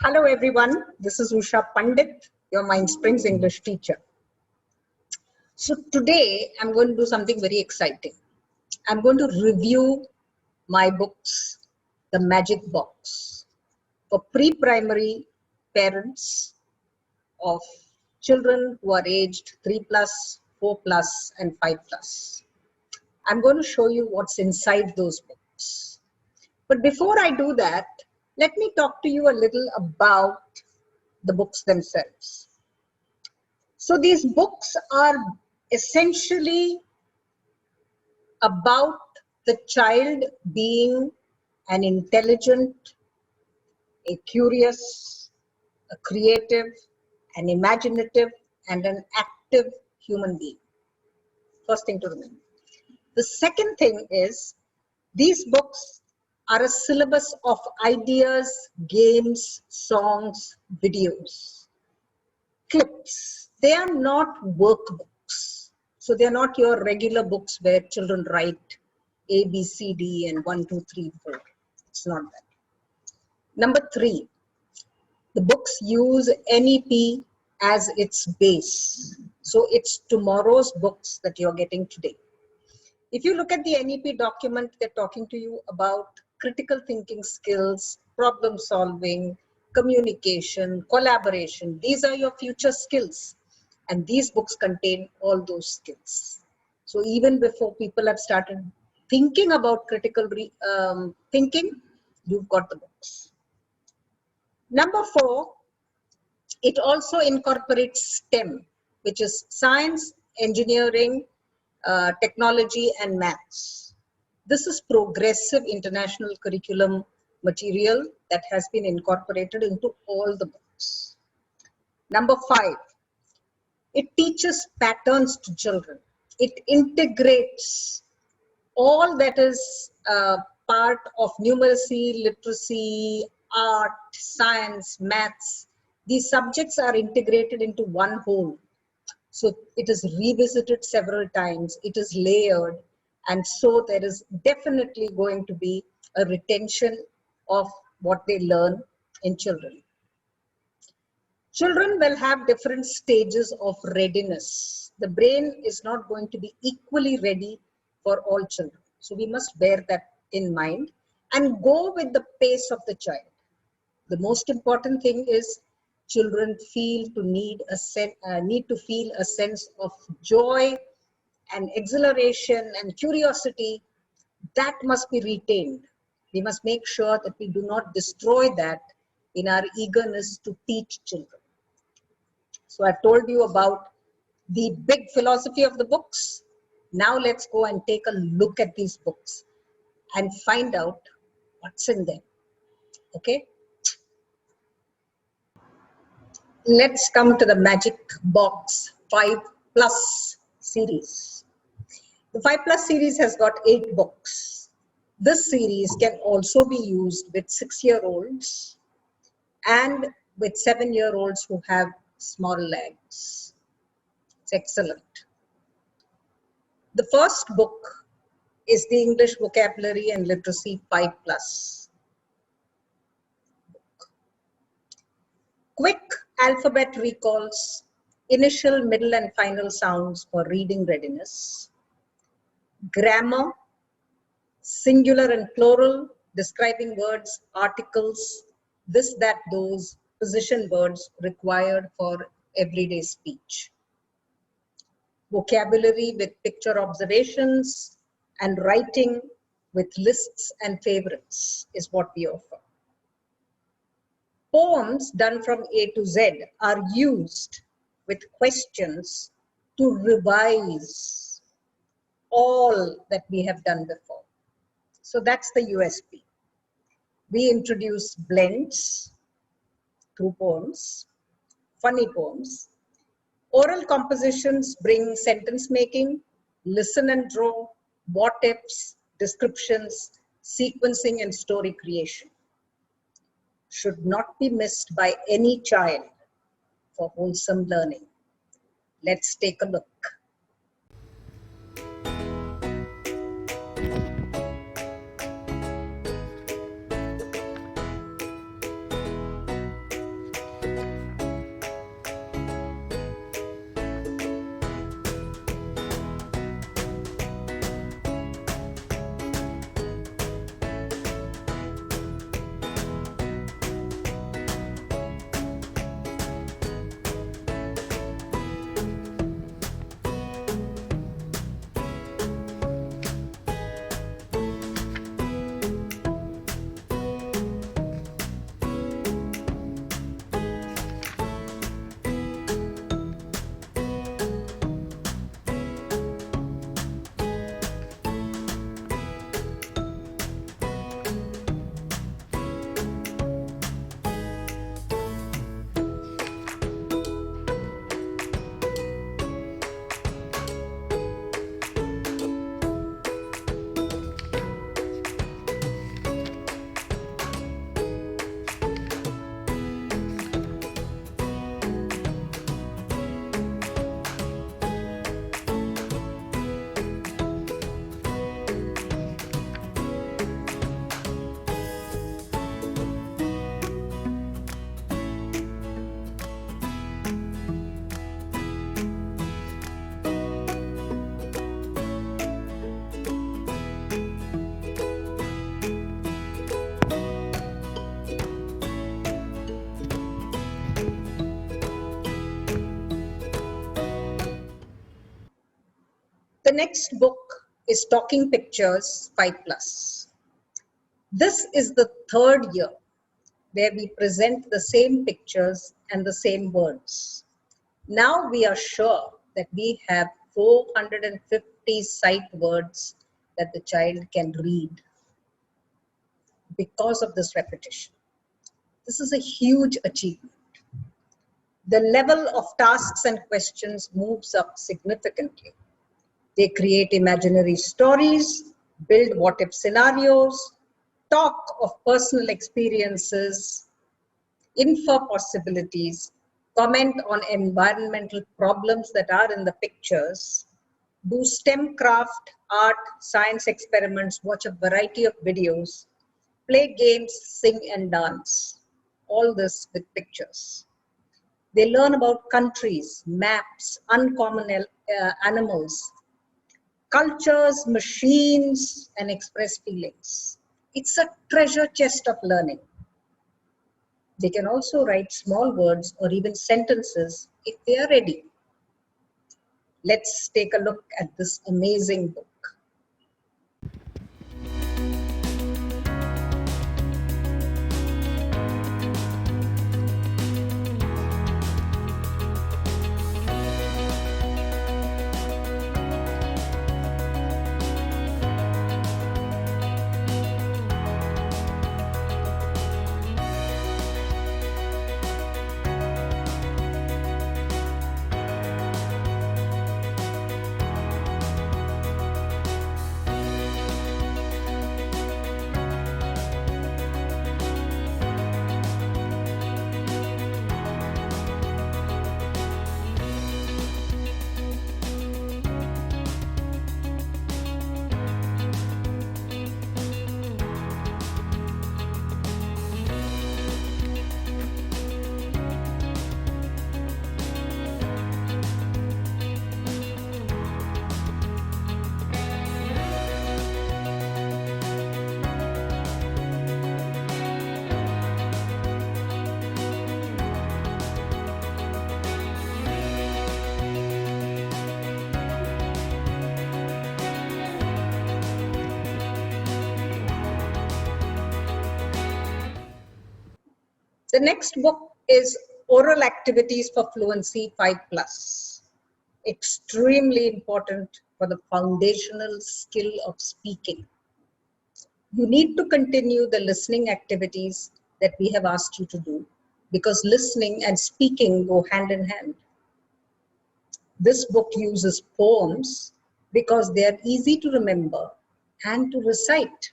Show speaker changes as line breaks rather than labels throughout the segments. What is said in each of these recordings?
Hello everyone, this is Usha Pandit, your Mindsprings English teacher. So today I'm going to do something very exciting. I'm going to review my books, The Magic Box, for pre-primary parents of children who are aged 3+, 4+, and 5+. I'm going to show you what's inside those books. But before I do that, let me talk to you a little about the books themselves. So these books are essentially about the child being an intelligent, a curious, a creative, an imaginative, and an active human being. First thing to remember. The second thing is these books are a syllabus of ideas, games, songs, videos, clips. They are not workbooks. So they are not your regular books where children write A, B, C, D, and 1, 2, 3, 4. It's not that. Number 3, the books use NEP as its base. So it's tomorrow's books that you're getting today. If you look at the NEP document, they're talking to you about critical thinking skills, problem solving, communication, collaboration. These are your future skills. And these books contain all those skills. So even before people have started thinking about critical thinking, you've got the books. Number 4, it also incorporates STEM, which is science, engineering, technology, and maths. This is progressive international curriculum material that has been incorporated into all the books. Number 5, it teaches patterns to children. It integrates all that is part of numeracy, literacy, art, science, maths. These subjects are integrated into one whole. So it is revisited several times, it is layered, and so there is definitely going to be a retention of what they learn in children. Children will have different stages of readiness. The brain is not going to be equally ready for all children. So we must bear that in mind and go with the pace of the child. The most important thing is children need to feel a sense of joy and exhilaration and curiosity. That must be retained. We must make sure that we do not destroy that in our eagerness to teach children. So I've told you about the big philosophy of the books. Now let's go and take a look at these books and find out what's in them. Okay? Let's come to the Magic Box 5+ series. The 5+ series has got 8 books. This series can also be used with 6-year-olds and with 7-year-olds who have small legs. It's excellent. The first book is the English Vocabulary and Literacy 5+. Quick alphabet recalls, initial, middle, and final sounds for reading readiness. Grammar, singular and plural, describing words, articles, this, that, those, position words required for everyday speech. Vocabulary with picture observations, and writing with lists and favorites is what we offer. Poems done from A to Z are used with questions to revise all that we have done before. So that's the USP. We introduce blends through poems, funny poems. Oral compositions bring sentence making, listen and draw, what ifs, descriptions, sequencing, and story creation. Should not be missed by any child for wholesome learning. Let's take a look. next book is Talking Pictures 5 Plus. This is the third year where we present the same pictures and the same words. Now we are sure that we have 450 sight words that the child can read because of this repetition. This is a huge achievement. The level of tasks and questions moves up significantly. They create imaginary stories, build what-if scenarios, talk of personal experiences, infer possibilities, comment on environmental problems that are in the pictures, do STEM craft, art, science experiments, watch a variety of videos, play games, sing and dance. All this with pictures. They learn about countries, maps, uncommon animals, cultures, machines, and express feelings. It's a treasure chest of learning. They can also write small words or even sentences if they are ready. Let's take a look at this amazing book. The next book is Oral Activities for Fluency 5 Plus. Extremely important for the foundational skill of speaking. You need to continue the listening activities that we have asked you to do because listening and speaking go hand in hand. This book uses poems because they are easy to remember and to recite.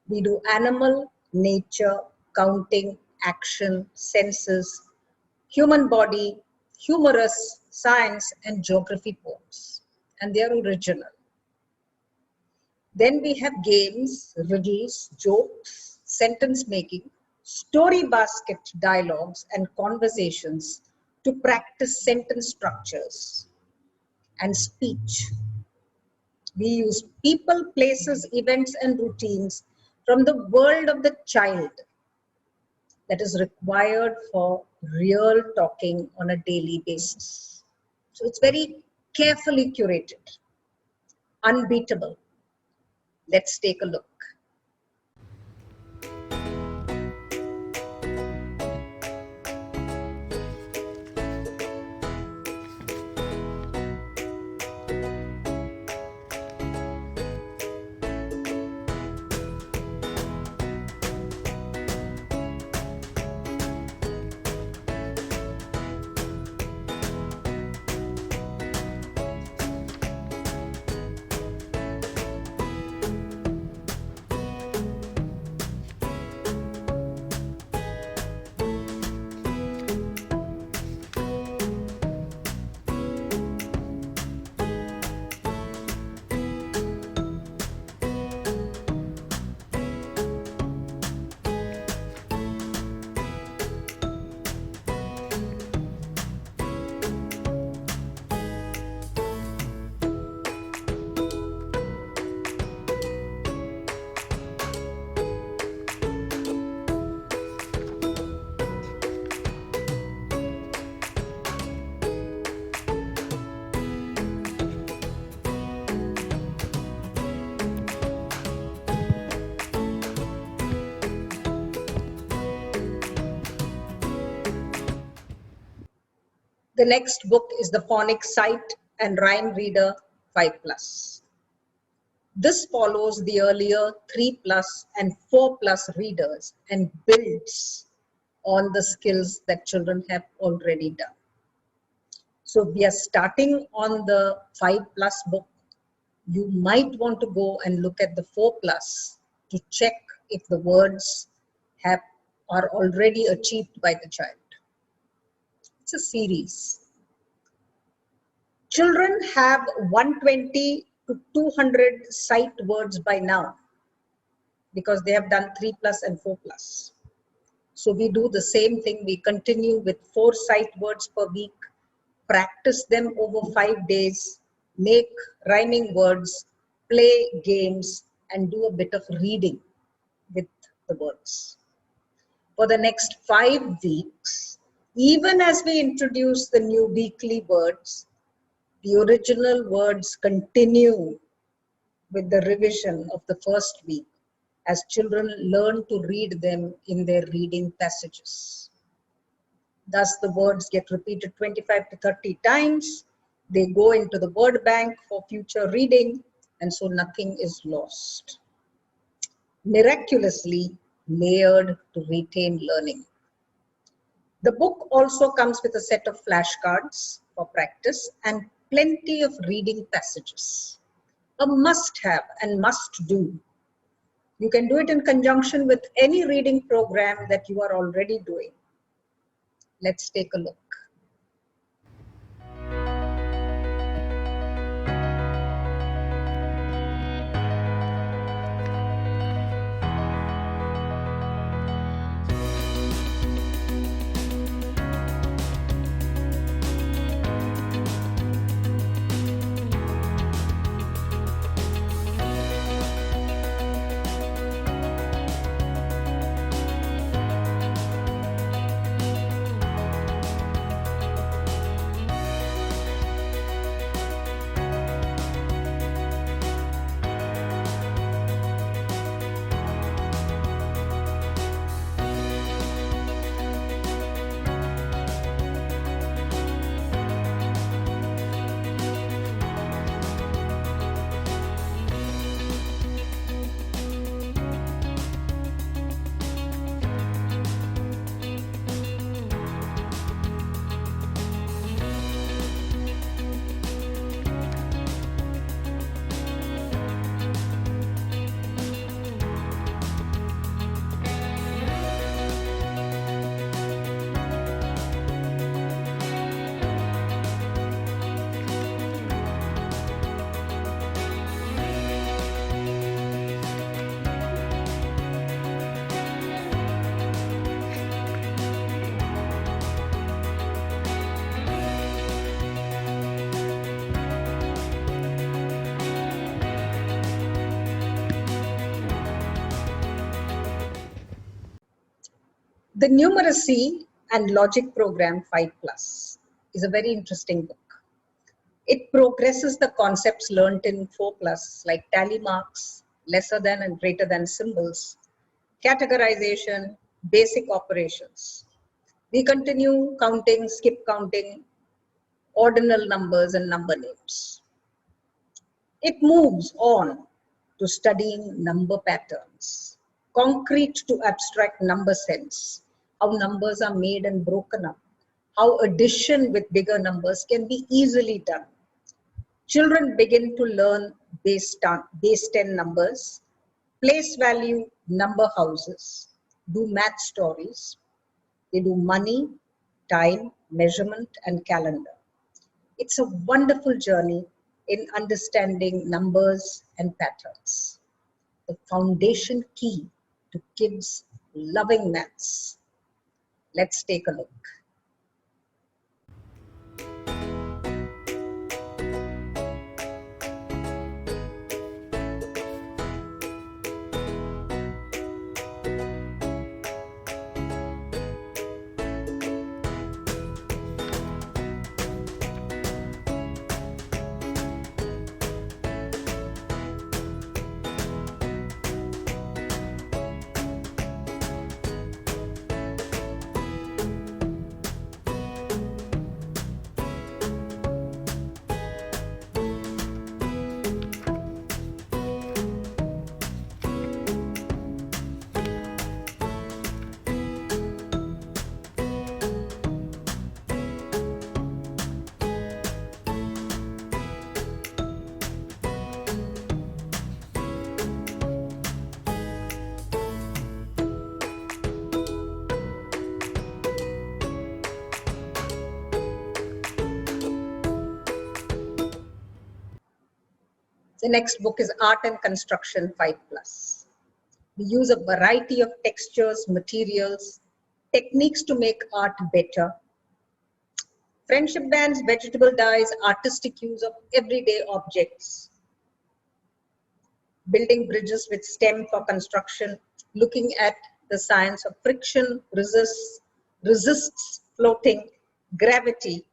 We do animal, nature, counting, action, senses, human body, humorous, science, and geography poems. And they are original. Then we have games, riddles, jokes, sentence making, story basket dialogues, and conversations to practice sentence structures and speech. We use people, places, events, and routines from the world of the child that is required for real talking on a daily basis. So it's very carefully curated, unbeatable. Let's take a look. The next book is the Phonics Sight and Rhyme Reader 5+. This follows the earlier 3+ and 4+ readers and builds on the skills that children have already done. So we are starting on the 5+ book. You might want to go and look at the 4+ to check if the words are already achieved by the child. It's a series. Children have 120 to 200 sight words by now because they have done 3+ and 4+. So we do the same thing. We continue with 4 sight words per week, practice them over 5 days, make rhyming words, play games, and do a bit of reading with the words. For the next 5 weeks, even as we introduce the new weekly words, the original words continue with the revision of the first week as children learn to read them in their reading passages. Thus, the words get repeated 25 to 30 times. They go into the word bank for future reading, and so nothing is lost. Miraculously layered to retain learning. The book also comes with a set of flashcards for practice and plenty of reading passages. A must-have and must-do. You can do it in conjunction with any reading program that you are already doing. Let's take a look. The Numeracy and Logic Programme 5+ is a very interesting book. It progresses the concepts learnt in 4+ like tally marks, lesser than and greater than symbols, categorization, basic operations. We continue counting, skip counting, ordinal numbers and number names. It moves on to studying number patterns, concrete to abstract number sense, how numbers are made and broken up, how addition with bigger numbers can be easily done. Children begin to learn base 10 numbers, place value number houses, do math stories. They do money, time, measurement, and calendar. It's a wonderful journey in understanding numbers and patterns. The foundation key to kids loving maths. Let's take a look. The next book is Art and Construction 5+. We use a variety of textures, materials, techniques to make art better. Friendship bands, vegetable dyes, artistic use of everyday objects. Building bridges with STEM for construction, looking at the science of friction, resists floating, gravity,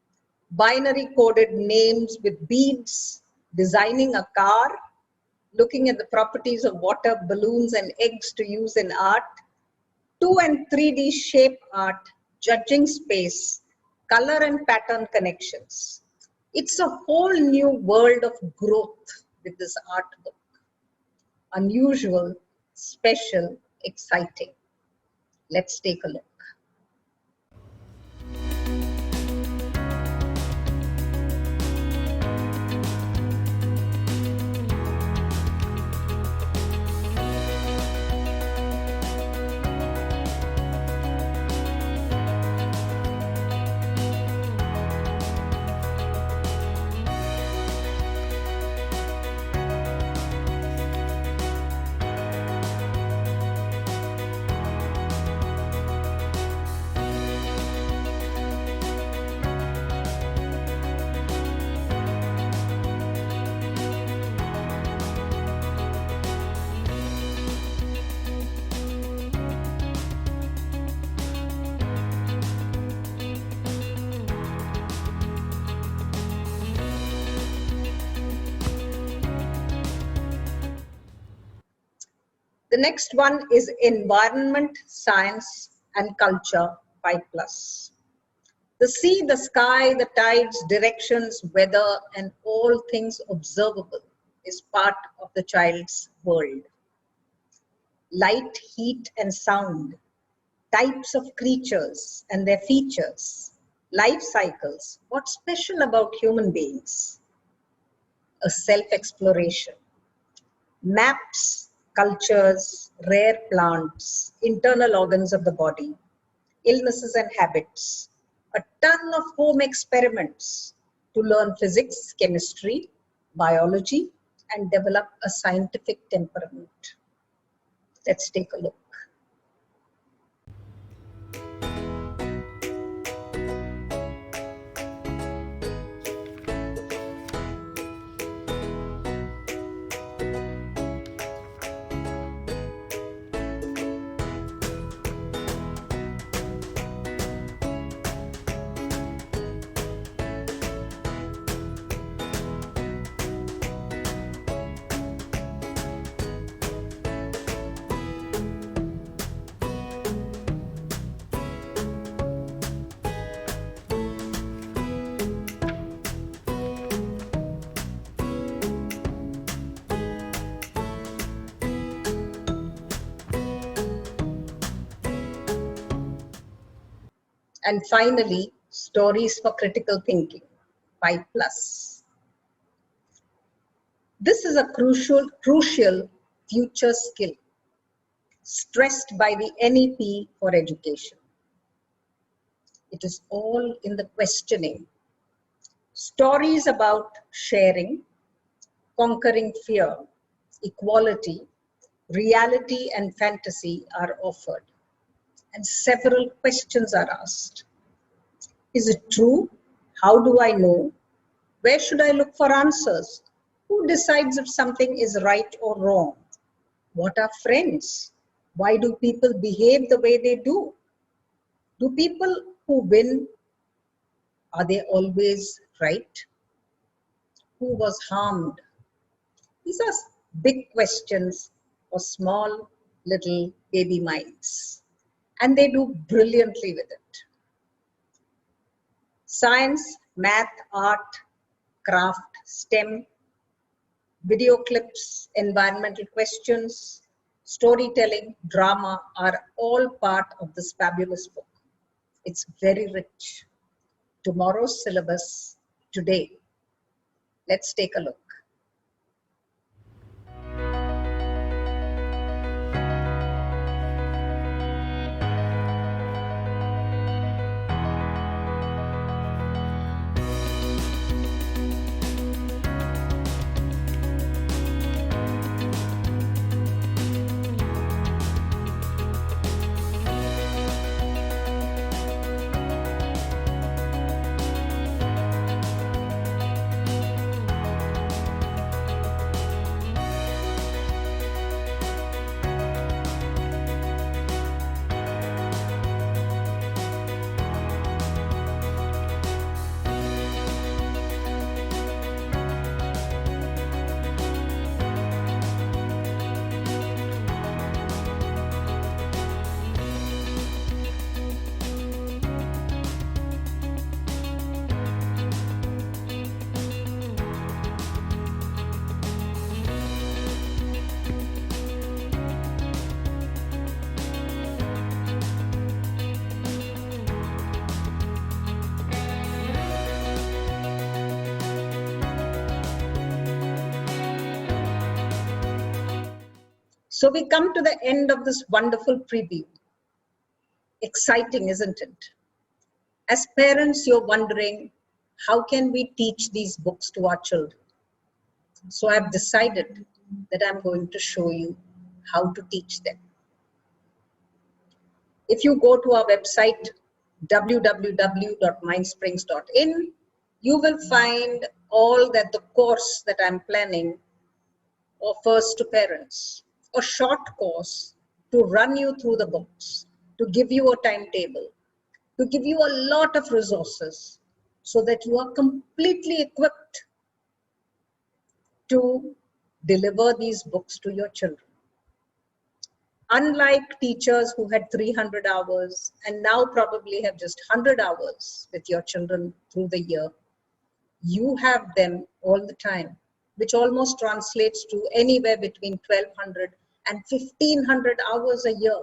binary coded names with beads, designing a car, looking at the properties of water, balloons, and eggs to use in art, 2 and 3D shape art, judging space, color and pattern connections. It's a whole new world of growth with this art book. Unusual, special, exciting. Let's take a look. The next one is Environment, Science and Culture 5+. The sea, the sky, the tides, directions, weather, and all things observable is part of the child's world. Light, heat, and sound, types of creatures and their features, life cycles, what's special about human beings? A self-exploration. Maps, cultures, rare plants, internal organs of the body, illnesses and habits, a ton of home experiments to learn physics, chemistry, biology, and develop a scientific temperament. Let's take a look. And finally, stories for critical thinking, 5+. This is a crucial future skill stressed by the NEP for education. It is all in the questioning. Stories about sharing, conquering fear, equality, reality and fantasy are offered. And several questions are asked. Is it true? How do I know? Where should I look for answers? Who decides if something is right or wrong? What are friends? Why do people behave the way they do? Do people who win, are they always right? Who was harmed? These are big questions for small little baby minds. And they do brilliantly with it. Science, math, art, craft, STEM, video clips, environmental questions, storytelling, drama are all part of this fabulous book. It's very rich. Tomorrow's syllabus, today. Let's take a look. So we come to the end of this wonderful preview. Exciting, isn't it? As parents, you're wondering, how can we teach these books to our children? So I've decided that I'm going to show you how to teach them. If you go to our website, www.mindsprings.in, you will find all that the course that I'm planning offers to parents. A short course to run you through the books, to give you a timetable, to give you a lot of resources so that you are completely equipped to deliver these books to your children. Unlike teachers who had 300 hours and now probably have just 100 hours with your children through the year, you have them all the time, which almost translates to anywhere between 1,200 and 1,500 hours a year.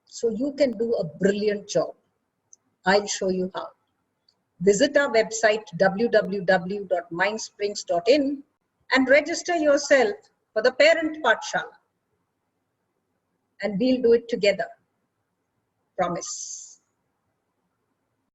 So you can do a brilliant job. I'll show you how. Visit our website www.mindsprings.in and register yourself for the Parent Patshala. And we'll do it together. Promise.